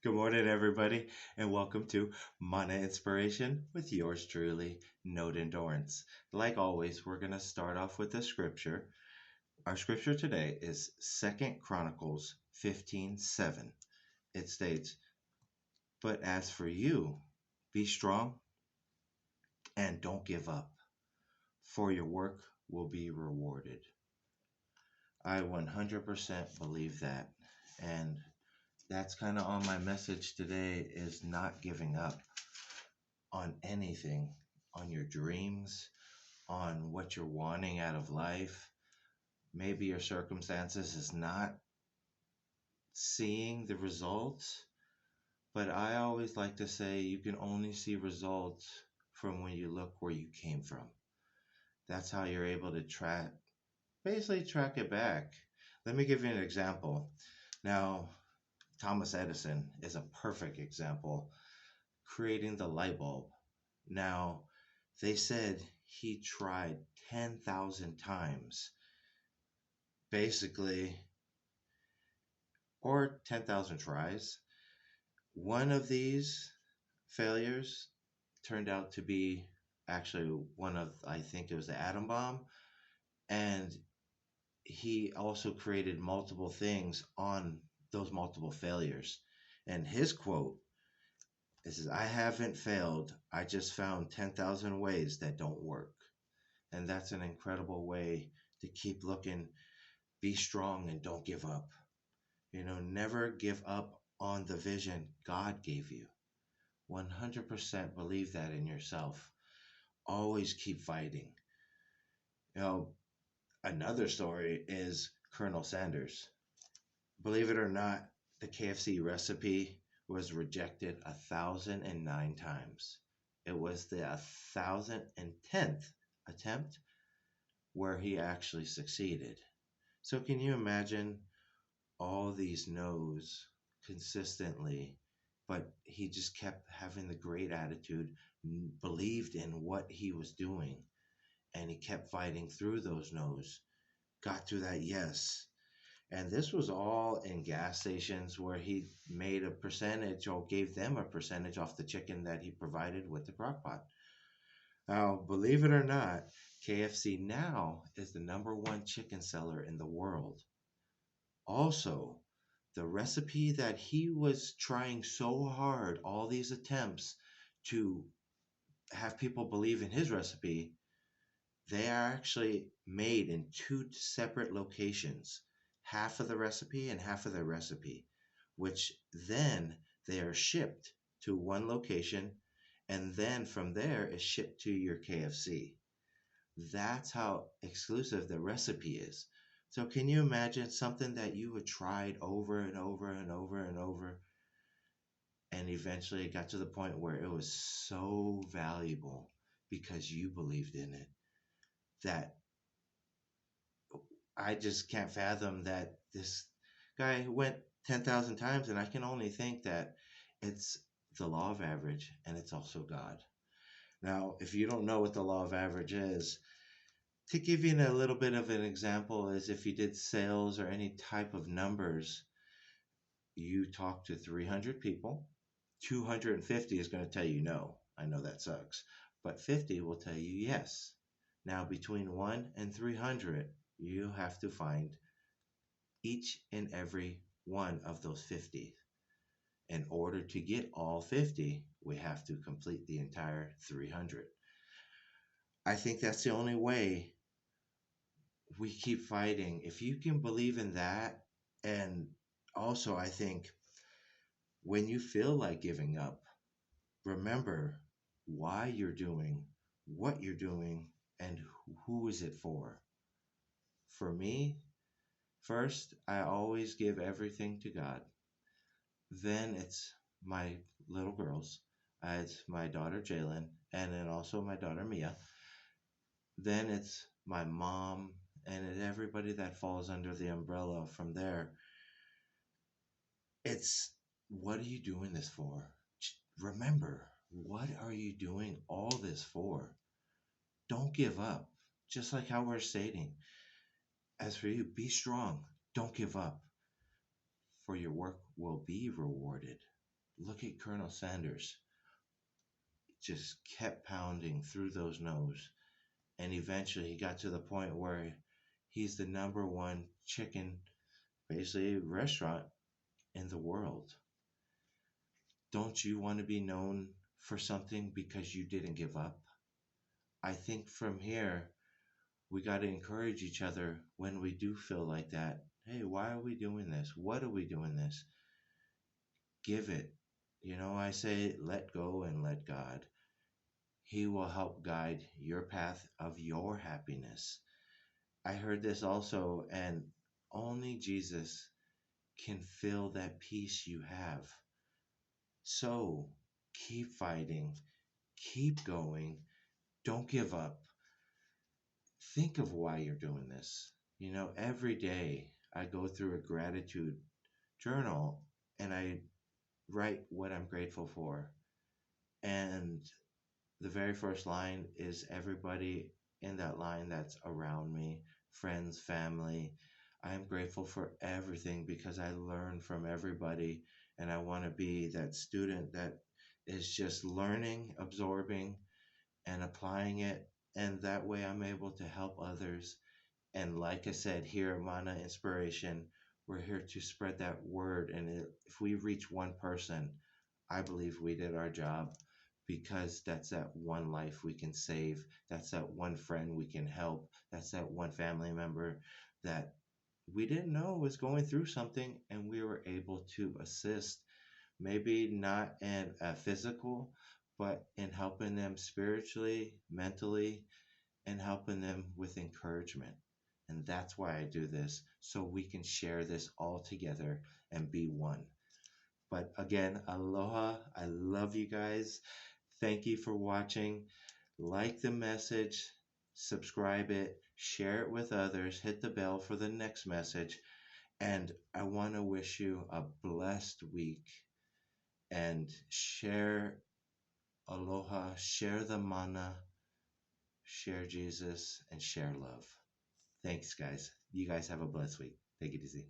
Good morning, everybody, and welcome to Mana Inspiration with yours truly, Note Endurance. Like always, we're going to start off with a scripture. Our scripture today is Second Chronicles 15:7. It states, "But as for you, be strong and don't give up, for your work will be rewarded." I 100% believe that. And that's kind of on my message today is not giving up on anything, on your dreams, on what you're wanting out of life. Maybe your circumstances is not seeing the results, but I always like to say you can only see results from when you look where you came from. That's how you're able to basically track it back. Let me give you an example. Now, Thomas Edison is a perfect example, creating the light bulb. Now, they said he tried 10,000 times, basically, or 10,000 tries. One of these failures turned out to be actually one of, I think it was the atom bomb. And he also created multiple things on those multiple failures. And his quote is, "I haven't failed. I just found 10,000 ways that don't work." And that's an incredible way to keep looking. Be strong and don't give up. Never give up on the vision God gave you. 100% believe that in yourself. Always keep fighting. You know, Another story is Colonel Sanders. Believe it or not, the KFC recipe was rejected 1,009 times. It was the 1,010th attempt where he actually succeeded. So can you imagine all these no's consistently, but he just kept having the great attitude, believed in what he was doing, and he kept fighting through those no's, got to that yes. And this was all in gas stations where he made a percentage or gave them a percentage off the chicken that he provided with the crock pot. Now, believe it or not, KFC now is the number one chicken seller in the world. Also, the recipe that he was trying so hard, all these attempts to have people believe in his recipe, they are actually made in two separate locations, half of the recipe and half of the recipe, which then they are shipped to one location, and then from there is shipped to your KFC. That's how exclusive the recipe is. So can you imagine something that you had tried over and over and over and over, and eventually it got to the point where it was so valuable because you believed in it that I just can't fathom that this guy went 10,000 times, and I can only think that it's the law of average and it's also God. Now, if you don't know what the law of average is, to give you a little bit of an example is if you did sales or any type of numbers, you talk to 300 people, 250 is going to tell you no. I know that sucks. But 50 will tell you yes. Now, between 1 and 300, you have to find each and every one of those 50. In order to get all 50, we have to complete the entire 300. I think that's the only way we keep fighting. If you can believe in that, and also I think when you feel like giving up, remember why you're doing what you're doing and who is it for. For me, first, I always give everything to God. Then it's my little girls. It's my daughter Jalen, and then also my daughter Mia. Then it's my mom, and it's everybody that falls under the umbrella from there. It's, what are you doing this for? Remember, what are you doing all this for? Don't give up. Just like how we're stating. As for you, be strong. Don't give up, for your work will be rewarded. Look at Colonel Sanders. Just kept pounding through those no's. And eventually he got to the point where he's the number one chicken, basically, restaurant in the world. Don't you want to be known for something because you didn't give up? I think from here, we got to encourage each other when we do feel like that. Hey, why are we doing this? What are we doing this? Give it. I say let go and let God. He will help guide your path of your happiness. I heard this also, and only Jesus can fill that peace you have. So keep fighting, keep going, don't give up. Think of why you're doing this. Every day I go through a gratitude journal and I write what I'm grateful for. And the very first line is everybody in that line that's around me, friends, family. I am grateful for everything because I learn from everybody and I want to be that student that is just learning, absorbing, and applying it. And that way I'm able to help others. And like I said, here at Mana Inspiration, we're here to spread that word. And if we reach one person, I believe we did our job because that's that one life we can save. That's that one friend we can help. That's that one family member that we didn't know was going through something and we were able to assist. Maybe not in a physical, but in helping them spiritually, mentally, and helping them with encouragement. And that's why I do this, so we can share this all together and be one. But again, aloha. I love you guys. Thank you for watching. Like the message, subscribe it, share it with others, hit the bell for the next message. And I want to wish you a blessed week and share aloha, share the mana, share Jesus, and share love. Thanks, guys. You guys have a blessed week. Take it easy.